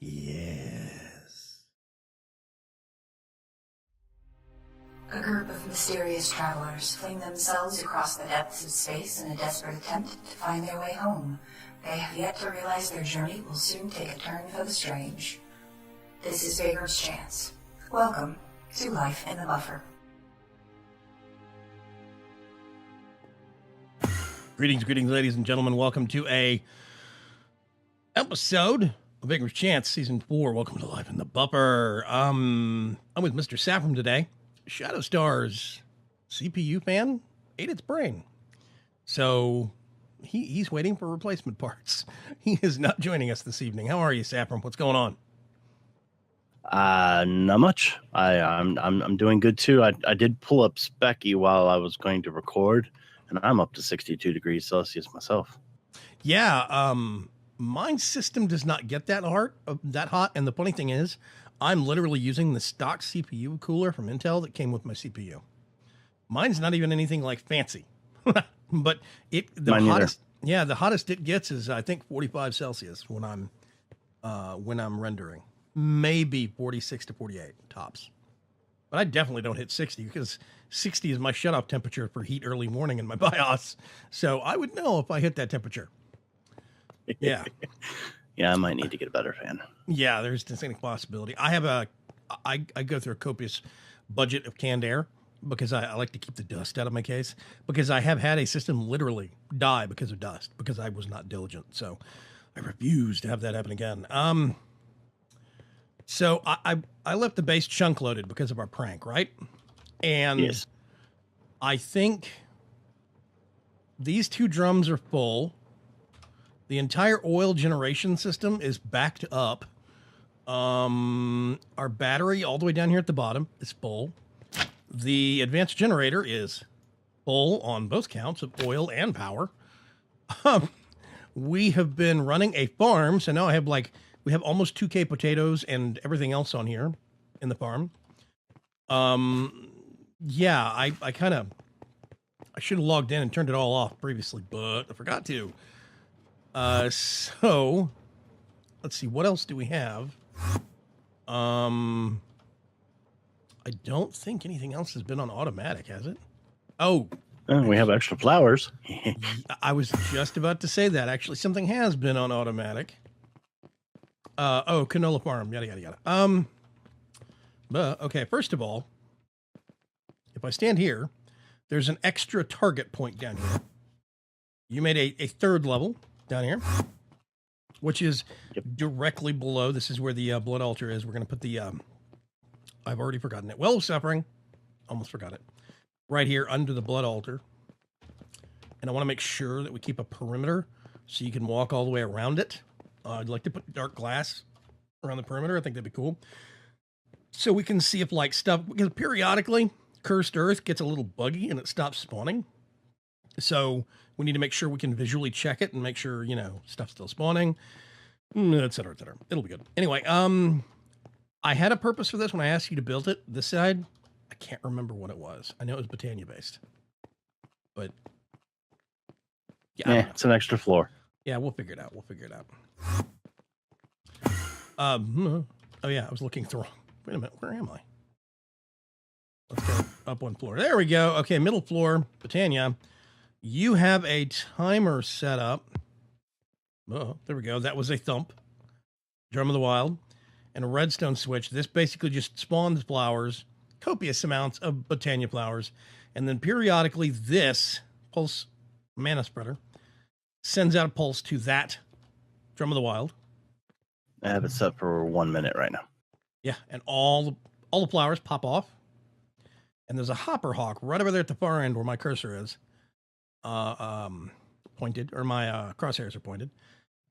Yes. A group of mysterious travelers fling themselves across the depths of space in a desperate attempt to find their way home. They have yet to realize their journey will soon take a turn for the strange. This is Vaygrim's chance. Welcome to Life in the Buffer. Greetings, ladies and gentlemen. Welcome to a episode of Vaygrim's Chance, Season 4. Welcome to Life in the Buffer. I'm with Mr. Saffron today. Shadowstar's CPU fan ate its brain. So he's waiting for replacement parts. He is not joining us this evening. How are you, Saffron? What's going on? Not much. I'm doing good too. I did pull up Specky while I was going to record, and I'm up to 62 degrees Celsius myself. Yeah, my system does not get that hot. And the funny thing is, I'm literally using the stock CPU cooler from Intel that came with my CPU. Mine's not even anything like fancy, but the hottest it gets is I think 45 Celsius when I'm rendering. Maybe 46 to 48 tops. But I definitely don't hit 60 because 60 is my shutoff temperature for heat early morning in my BIOS. So I would know if I hit that temperature. Yeah. Yeah, I might need to get a better fan. Yeah, there's distinct possibility. I go through a copious budget of canned air because I like to keep the dust out of my case, because I have had a system literally die because of dust because I was not diligent. So I refuse to have that happen again. So I left the base chunk loaded because of our prank, right? And yes. I think these two drums are full. The entire oil generation system is backed up. Our battery all the way down here at the bottom is full. The advanced generator is full on both counts of oil and power. We have been running a farm, so now we have almost 2K potatoes and everything else on here in the farm. Yeah, I should have logged in and turned it all off previously, but I forgot to. So let's see, what else do we have? I don't think anything else has been on automatic, has it? Oh, we have extra flowers. I was just about to say that. Actually, something has been on automatic. Canola farm, yada. But okay, first of all, if I stand here, there's an extra target point down here. You made a third level down here, which is directly below. This is where the blood altar is. We're going to put the, I've already forgotten it. Well, suffering. Almost forgot it. Right here under the blood altar. And I want to make sure that we keep a perimeter so you can walk all the way around it. I'd like to put dark glass around the perimeter. I think that'd be cool. So we can see if stuff, because periodically cursed earth gets a little buggy and it stops spawning. So we need to make sure we can visually check it and make sure, stuff's still spawning, et cetera, et cetera. It'll be good. Anyway, I had a purpose for this when I asked you to build it. This side, I can't remember what it was. I know it was Britannia based, but yeah, it's an extra floor. Yeah, we'll figure it out. Oh yeah, I was looking through. Wait a minute, where am I? Let's go up one floor. There we go. Okay, middle floor, Britannia. You have a timer set up. Oh, there we go. That was a thump. Drum of the Wild. And a redstone switch. This basically just spawns flowers. Copious amounts of Britannia flowers. And then periodically this pulse mana spreader sends out a pulse to that Drum of the Wild. I have it set for 1 minute right now. Yeah, and all the flowers pop off. And there's a hopper hawk right over there at the far end where my cursor is. Pointed, or my crosshairs are pointed,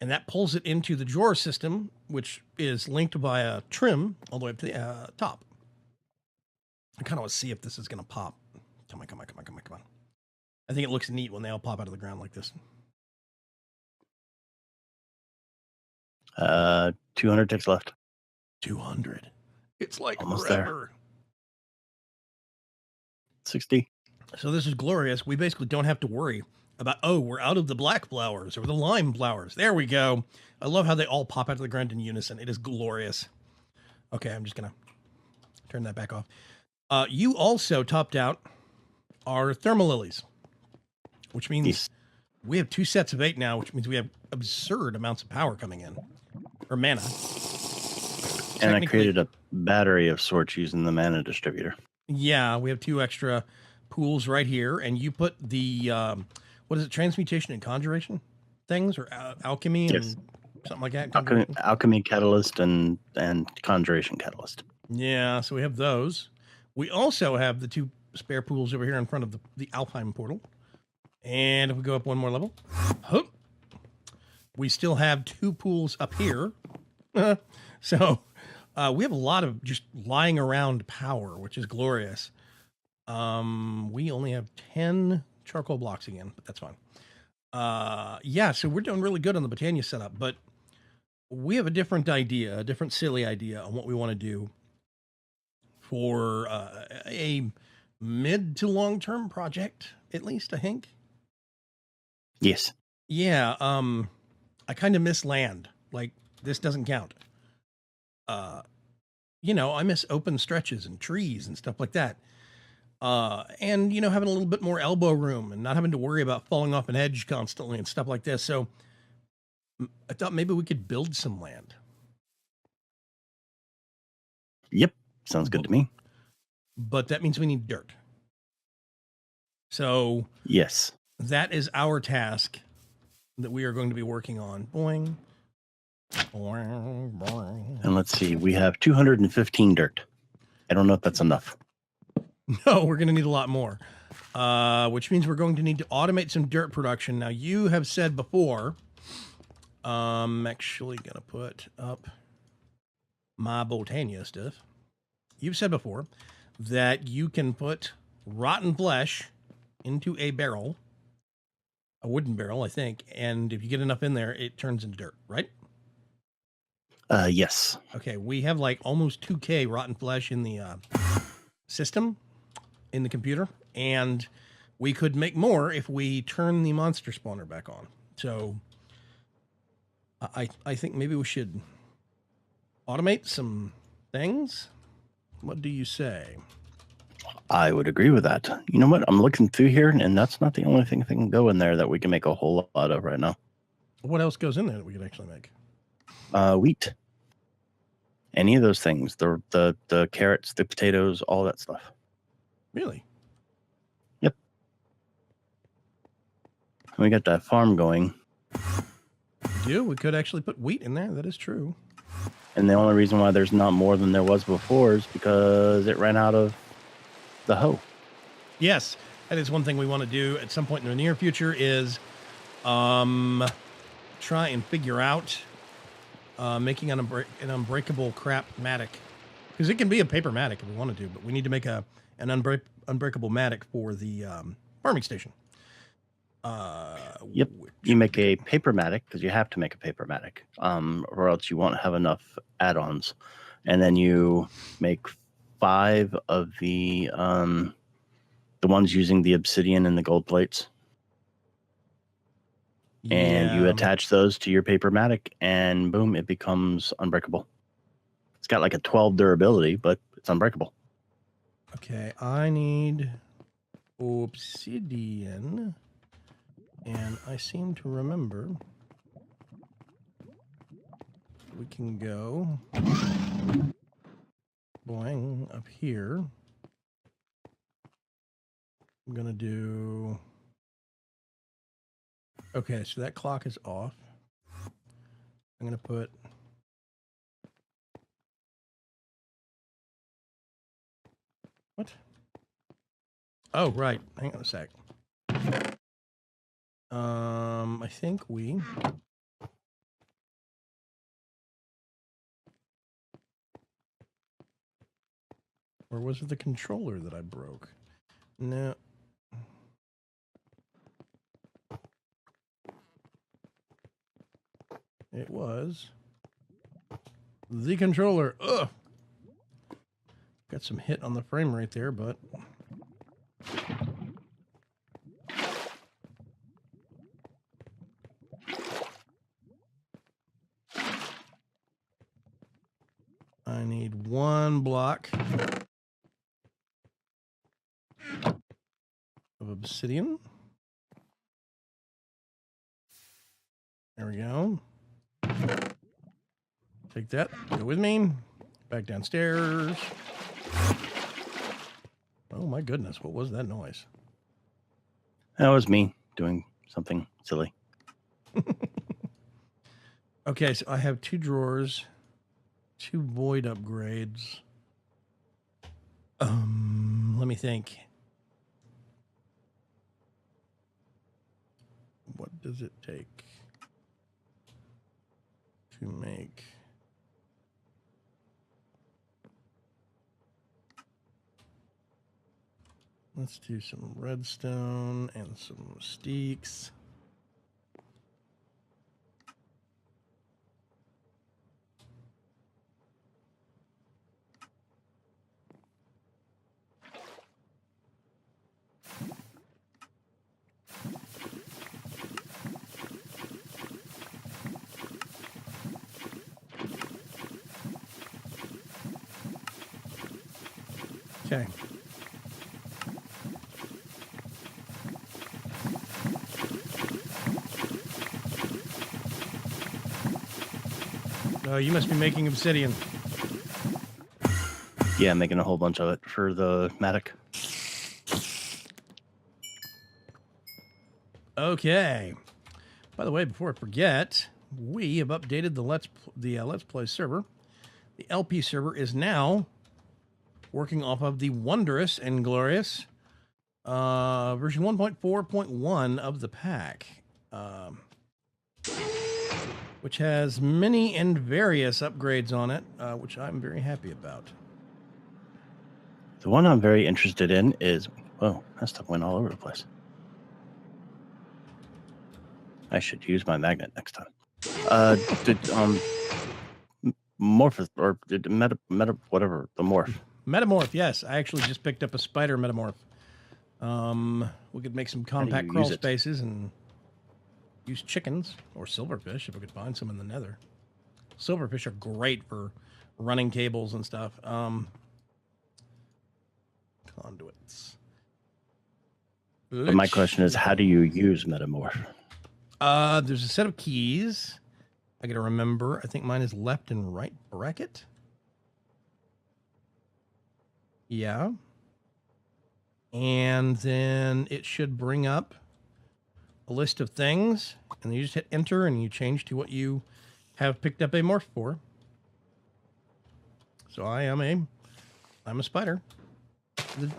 and that pulls it into the drawer system, which is linked by a trim all the way up to the top. I kind of want to see if this is going to pop. Come on. I think it looks neat when they all pop out of the ground like this. 200 ticks left. 200. It's like almost forever. There. 60. So this is glorious. We basically don't have to worry about, oh, we're out of the black flowers or the lime flowers. There we go. I love how they all pop out of the ground in unison. It is glorious. Okay, I'm just going to turn that back off. You also topped out our thermal lilies, which means we have 2 sets of 8 now, which means we have absurd amounts of power coming in, or mana. And I created a battery of sorts using the mana distributor. Yeah, we have 2 extra pools right here, and you put the what is it, transmutation and conjuration things, or alchemy and something like that. Alchemy catalyst and conjuration catalyst. Yeah, so we have those. We also have the 2 spare pools over here in front of the Alpine portal. And if we go up 1 more level, we still have 2 pools up here. So we have a lot of just lying around power, which is glorious. We only have 10 charcoal blocks again, but that's fine. Yeah, so we're doing really good on the Botania setup, but we have a different idea, a different silly idea on what we want to do for a mid to long-term project, at least, I think. Yes. Yeah, I kind of miss land. Like, this doesn't count. You know, I miss open stretches and trees and stuff like that. And, you know, having a little bit more elbow room and not having to worry about falling off an edge constantly and stuff like this. So I thought maybe we could build some land. Yep. Sounds good to me. But that means we need dirt. So yes, that is our task that we are going to be working on. Boing. Boing, boing. And let's see, we have 215 dirt. I don't know if that's enough. No, we're going to need a lot more, which means we're going to need to automate some dirt production. Now, you have said before, I'm actually going to put up my Botania stuff. You've said before that you can put rotten flesh into a barrel, a wooden barrel, I think, and if you get enough in there, it turns into dirt, right? Yes. Okay, we have like almost 2K rotten flesh in the system, in the computer, and we could make more if we turn the monster spawner back on. So I think maybe we should automate some things. What do you say? I would agree with that. You know what? I'm looking through here, and that's not the only thing that can go in there that we can make a whole lot of right now. What else goes in there that we could actually make? Wheat. Any of those things. The carrots, the potatoes, all that stuff. Really? Yep. We got that farm going. We do. We could actually put wheat in there. That is true. And the only reason why there's not more than there was before is because it ran out of the hoe. Yes, that is one thing we want to do at some point in the near future is try and figure out making an unbreakable crap Matic. Because it can be a paper Matic if we want to do, but we need to make an unbreakable Matic for the farming station. Yep. You make a paper Matic because you have to make a paper Matic, or else you won't have enough add-ons. And then you make 5 of the ones using the obsidian and the gold plates. Yeah. And you attach those to your paper Matic, and boom, it becomes unbreakable. It's got like a 12 durability, but it's unbreakable. Okay, I need obsidian, and I seem to remember we can go boing up here. I'm gonna do. Okay, so that clock is off. I'm gonna put. What? Oh, right. Hang on a sec. I think we. Or was it the controller that I broke? No. It was the controller. Ugh. Got some hit on the frame right there, but I need 1 block of obsidian. There we go. Take that. Go with me. Back downstairs. Oh my goodness, what was that noise? That was me doing something silly. Okay, so I have 2 drawers, 2 void upgrades. Let me think. What does it take to make... Let's do some redstone and some steaks. Okay. Oh, you must be making obsidian. Yeah, making a whole bunch of it for the Matic. Okay. By the way, before I forget, we have updated the Let's Play server. The LP server is now working off of the wondrous and glorious version 1.4.1 of the pack, which has many and various upgrades on it, which I'm very happy about. The one I'm very interested in is, whoa, that stuff went all over the place. I should use my magnet next time. Morph or meta whatever, the morph. Metamorph, yes. I actually just picked up a spider metamorph. We could make some compact crawl spaces and use chickens or silverfish if we could find some in the nether. Silverfish are great for running cables and stuff. Conduits. But my question is, how do you use metamorph? There's a set of keys. I gotta remember. I think mine is left and right bracket. Yeah. And then it should bring up a list of things, and then you just hit enter and you change to what you have picked up a morph for. So I'm a spider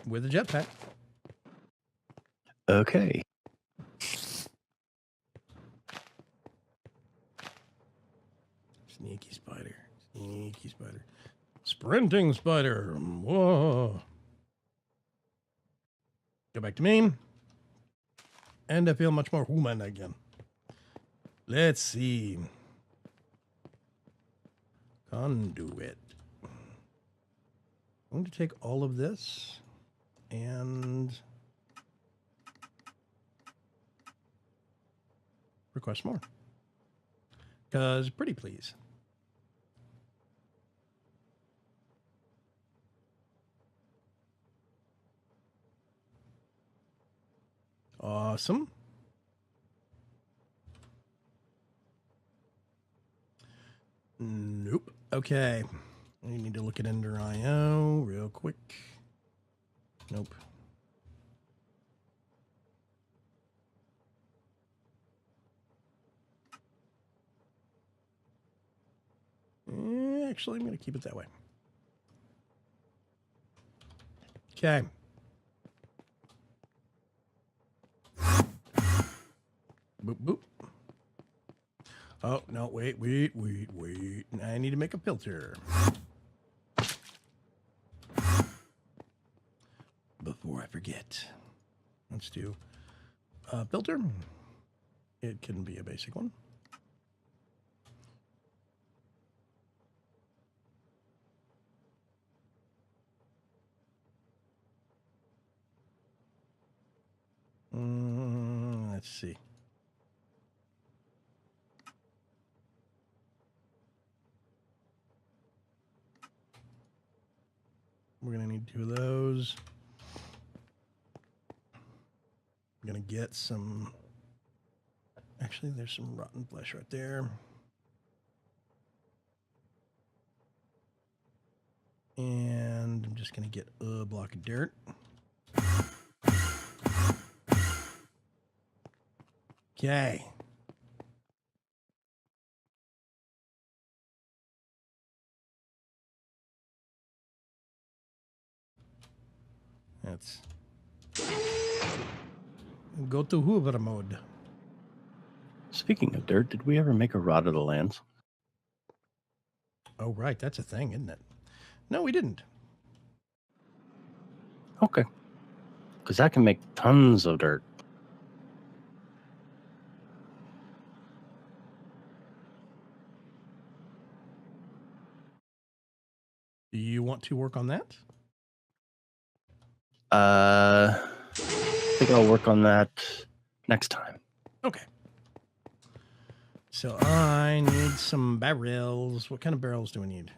with a jetpack. Okay. Sneaky spider. Sneaky spider. Sprinting spider. Whoa. Go back to me. And I feel much more human again. Let's see. Conduit. I'm going to take all of this and request more. Because pretty please. Awesome. Nope. Okay. We need to look at Endorio real quick. Nope. Actually, I'm going to keep it that way. Okay. Boop, boop. Oh, no, wait. I need to make a filter. Before I forget. Let's do a filter. It can be a basic one. Let's see. We're going to need 2 of those. I'm going to get some... Actually, there's some rotten flesh right there. And I'm just going to get a block of dirt. Okay. Let's go to Hoover mode. Speaking of dirt, did we ever make a rod of the lands? Oh, right. That's a thing, isn't it? No, we didn't. Okay. Because that can make tons of dirt. Do you want to work on that? I think I'll work on that next time. Okay. So I need some barrels. What kind of barrels do we need?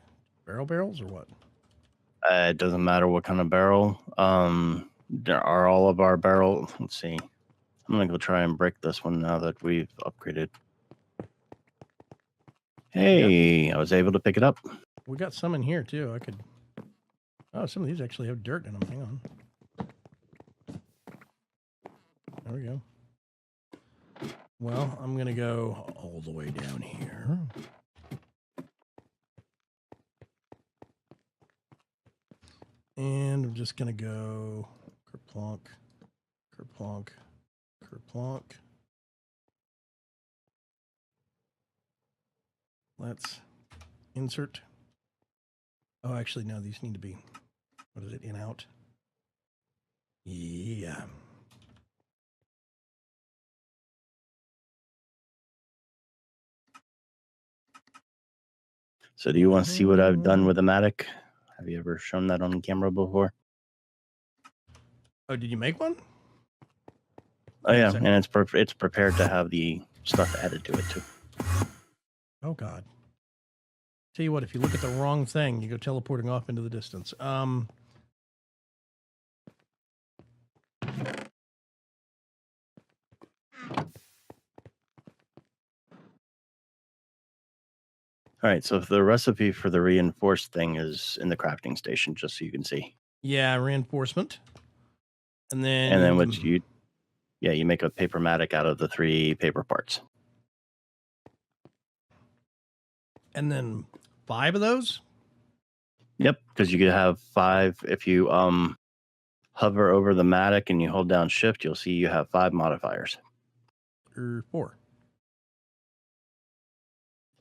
Barrels or what? It doesn't matter what kind of barrel. There are all of our barrel. Let's see. I'm gonna go try and break this one now that we've upgraded. Hey, I was able to pick it up. We got some in here too. I could. Oh, some of these actually have dirt in them. Hang on. There we go. Well, I'm gonna go all the way down here. And I'm just gonna go kerplonk, kerplonk, kerplonk. Let's insert. Oh, actually, no, these need to be, what is it, in, out? Yeah. So do you want to see what I've done with the Matic? Have you ever shown that on camera before? Oh, did you make one? Oh yeah, and it's prepared to have the stuff added to it too. Oh God. Tell you what, if you look at the wrong thing, you go teleporting off into the distance. All right, so the recipe for the reinforced thing is in the crafting station, just so you can see. Yeah, reinforcement. And then you make a paper matic out of the 3 paper parts. And then 5 of those? Yep, because you could have 5 if you hover over the matic and you hold down shift, you'll see you have 5 modifiers. Or 4?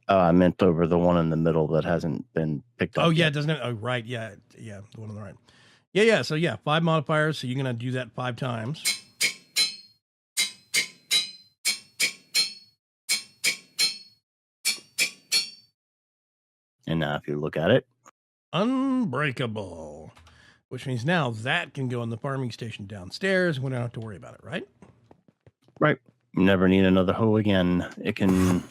I meant over the one in the middle that hasn't been picked up. Oh, yeah, yet. it doesn't have, oh, right, yeah, the one on the right. Yeah, so 5 modifiers, so you're going to do that 5 times. And now if you look at it. Unbreakable. Which means now that can go in the farming station downstairs, and we don't have to worry about it, right? Right. You never need another hoe again. It can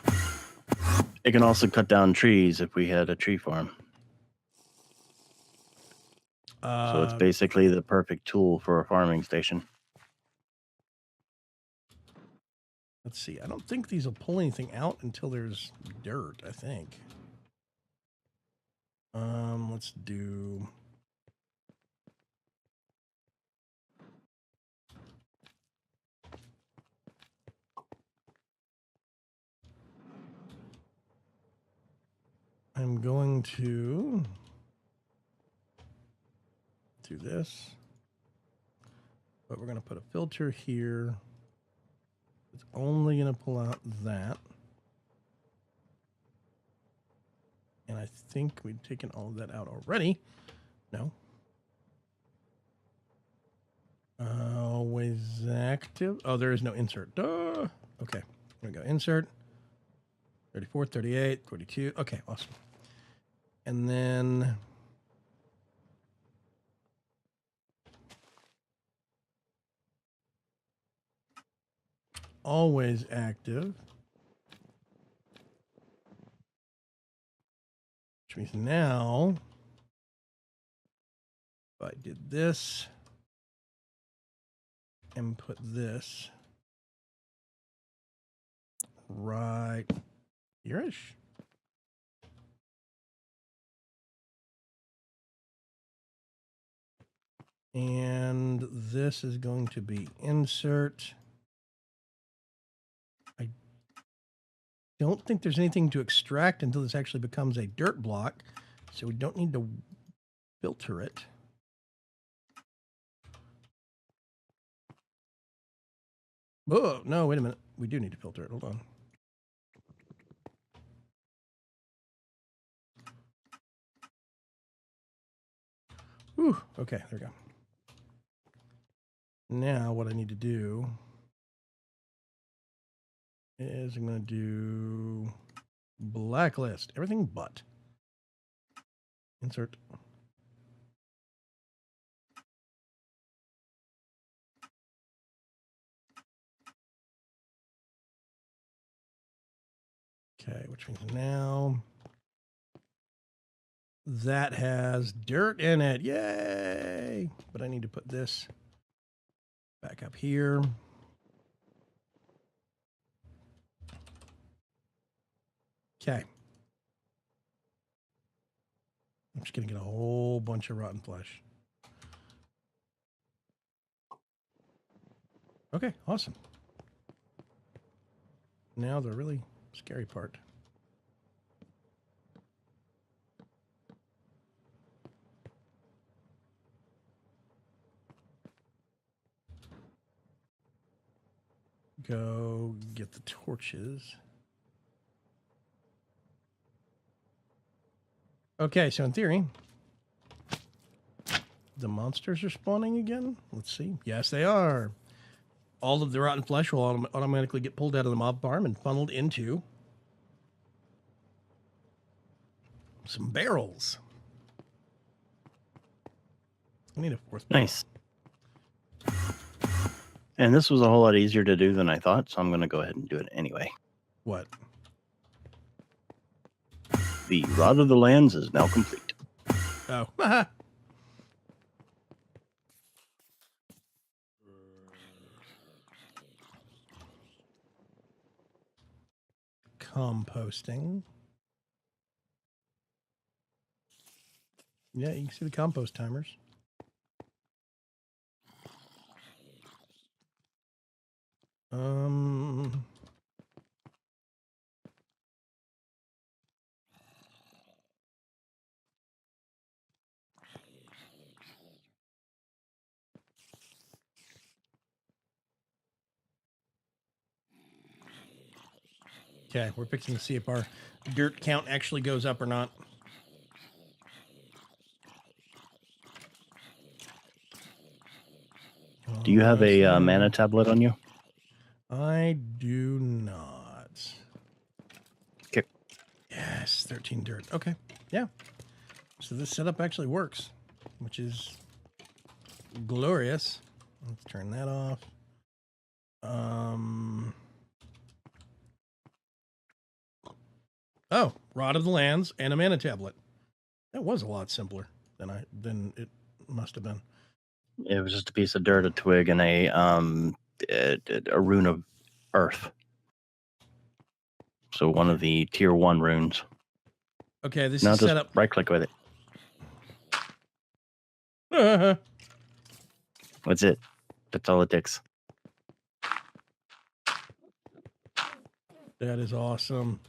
also cut down trees if we had a tree farm. So it's basically the perfect tool for a farming station. Let's see. I don't think these will pull anything out until there's dirt, I think. Let's do... I'm going to do this, but we're going to put a filter here. It's only going to pull out that. And I think we've taken all of that out already. No. Always active. Oh, there is no insert. Duh. Okay. Here we go. Insert. 34, 38, 42. Okay, awesome. And then always active, which means now I did this and put this right here-ish. And this is going to be insert. I don't think there's anything to extract until this actually becomes a dirt block, so we don't need to filter it. Oh, no, wait a minute. We do need to filter it. Hold on. Whew. Okay, there we go. Now what I need to do is I'm going to do blacklist. Everything but. Insert. Okay, which means now that has dirt in it. Yay! But I need to put this back up here. Okay. I'm just going to get a whole bunch of rotten flesh. Okay, awesome. Now the really scary part. Go get the torches. Okay, so in theory, the monsters are spawning again. Let's see. Yes, they are. All of the rotten flesh will automatically get pulled out of the mob farm and funneled into some barrels. I need a fourth barrel. Nice. And this was a whole lot easier to do than I thought, so I'm going to go ahead and do it anyway. What? The Rod of the Lands is now complete. Oh. Composting. Yeah, you can see the compost timers. Okay, we're fixing to see if our dirt count actually goes up or not. Do you have a mana tablet on you? I do not. Okay. Yes, 13 dirt. Okay, yeah. So this setup actually works, which is glorious. Let's turn that off. Oh, Rod of the Lands and a mana tablet. That was a lot simpler than it must have been. It was just a piece of dirt, a twig, and a rune of earth. So one of the tier 1 runes. Okay, this now is just set up. Right click with it. That's it. That's all it takes. That is awesome.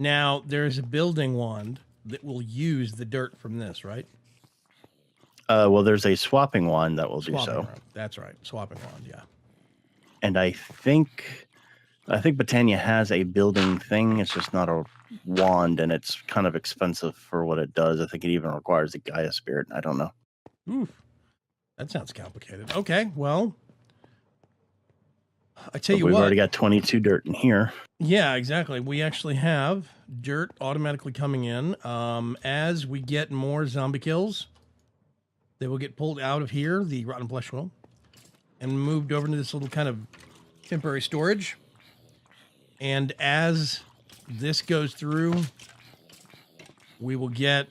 Now, there's a building wand that will use the dirt from this, right? Well, there's a swapping wand that will do so. Wand. That's right. Swapping wand, yeah. And I think Botania has a building thing. It's just not a wand, and it's kind of expensive for what it does. I think it even requires a Gaia spirit. I don't know. Oof. That sounds complicated. Okay, well, I tell you what. We've already got 22 dirt in here. Yeah, exactly. We actually have dirt automatically coming in. As we get more zombie kills, they will get pulled out of here, the rotten flesh will, and moved over into this little kind of temporary storage. And as this goes through, we will get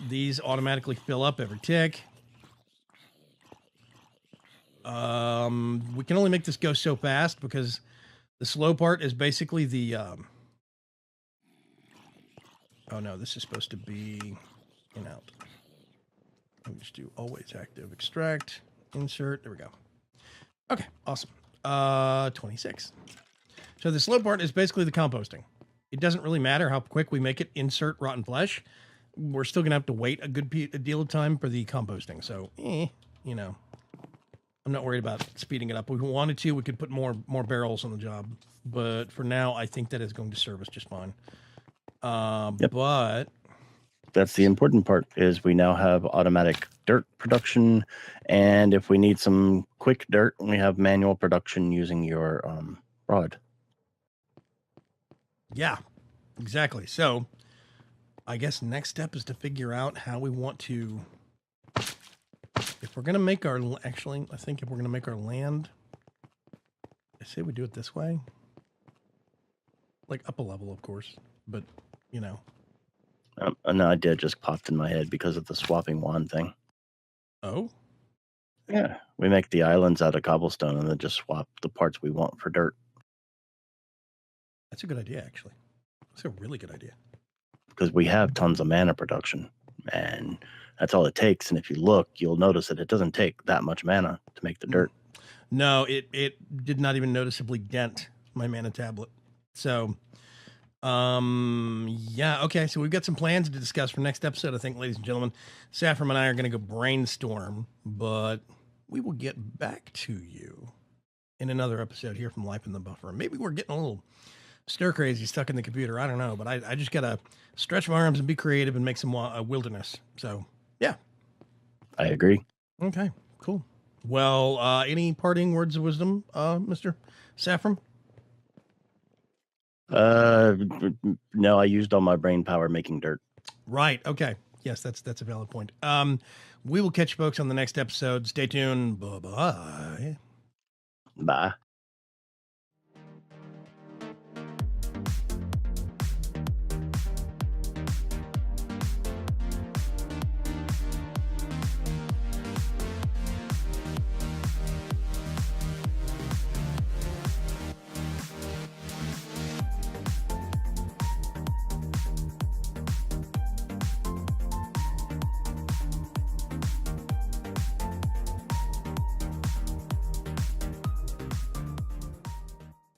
These automatically fill up every tick. We can only make this go so fast because the slow part is basically the... oh no, this is supposed to be in out. Let me just do always active. Extract, insert. There we go. Okay, awesome. 26. So the slow part is basically the composting. It doesn't really matter how quick we make it insert rotten flesh. We're still going to have to wait a deal of time for the composting. So, you know, I'm not worried about speeding it up. If we wanted to, we could put more barrels on the job. But for now, I think that is going to serve us just fine. Yep. But that's the important part is we now have automatic dirt production. And if we need some quick dirt, we have manual production using your rod. Yeah, exactly. So I guess next step is to figure out how we want to, if we're going to make our, actually, I think if we're going to make our land, I say we do it this way, like up a level, of course, but you know. An idea just popped in my head because of the swapping wand thing. Oh? Yeah, we make the islands out of cobblestone and then just swap the parts we want for dirt. That's a good idea, actually. That's a really good idea. Because we have tons of mana production, and that's all it takes. And if you look, you'll notice that it doesn't take that much mana to make the dirt. No, it did not even noticeably dent my mana tablet. So, yeah, okay. So we've got some plans to discuss for next episode, I think, ladies and gentlemen. Saffron and I are going to go brainstorm, but we will get back to you in another episode here from Life in the Buffer. Maybe we're getting a little stir crazy stuck in the computer. I don't know, but I just got to stretch my arms and be creative and make some wilderness. So, yeah. I agree. Okay, cool. Well, any parting words of wisdom, Mr. Saffron? No, I used all my brain power making dirt. Right. Okay. Yes, that's a valid point. We will catch you folks on the next episode. Stay tuned. Bye-bye. Bye.